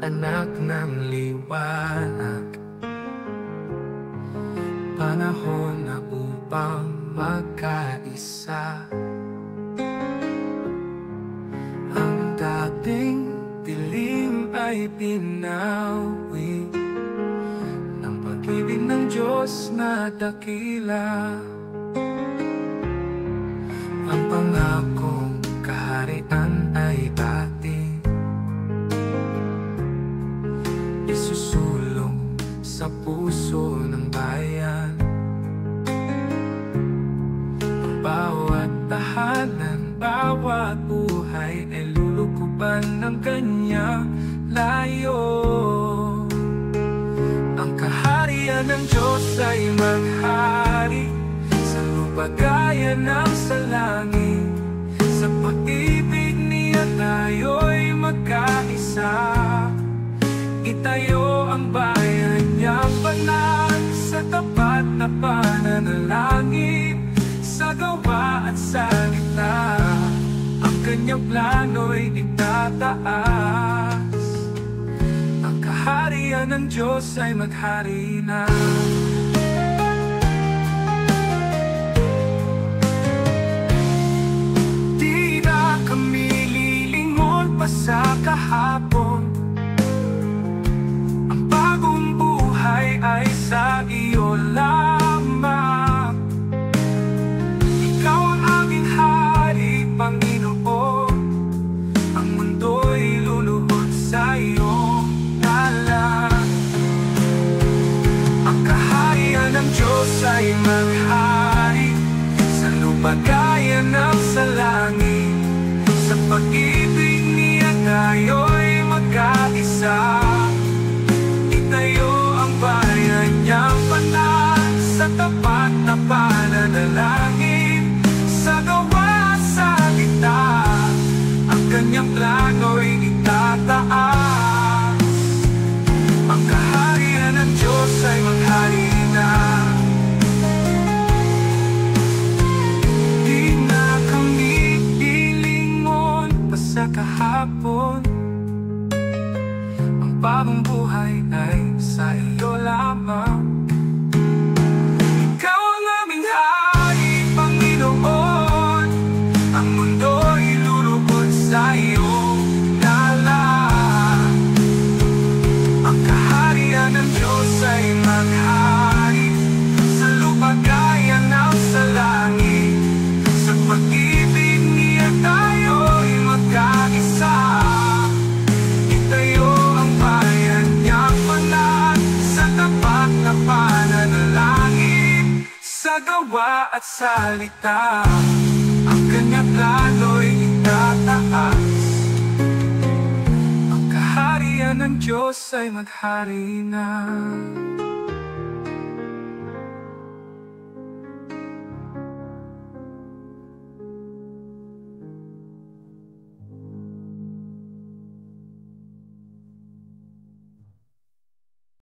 anak ng liwanag. Panahon na upang magkaisa. Ang dating dilim ay pinawi ng pag-ibig ng Diyos na dakila. Ang pangakong kaharian ay ating isusulong sa puso ng bayan. Bawat tahanan, bawat buhay ay lulukuban ng kanyang layo. Ang kaharian ng Diyos ay maghari sa lupa gaya ng sa langit. Sa pag-ibig niya tayo'y magkaisa. Itayo ang bayan niyang banal sa tapat na pananalangin, sa gawa at salita. Ang kanyang plano'y itataas. Ang kaharian ng Diyos ay maghari na. Di na kami lilingon pa sa kahapon. Ang bagong buhay ay sa iyo lamang. Ikaw ang aming hari, Panginoon. Ang mundo'y luluhod sa iyong ngalan. Ang kaharian ng Diyos ay maghari sa lupa gaya ng sa langit. Sa pag-ibig niya tayo'y magkaisa. Itayo ang bayan niyang banal sa tapat na pananalangin, sa gawa at salita. Ang kanyang plano'y itataas. Ang kaharian ng Diyos ay maghari na. Di na kami lilingon pa sa kahapon. Ang bagong buhay ay sa iyo lamang. Ikaw ang aming hari, Panginoon. Ang mundo'y lulubog sa iyong ngalan. Ang kaharian ng Diyos ay maghari sa lupa gaya ng sa langit. Sa pag-ibig niya tayo'y magkaisa. Itayo ang bayan niyang banal sa tapat na pananalangin, sa gawa at salita. Ang kanyang plano'y itataas. Ang kaharian ng Diyos ay maghari na.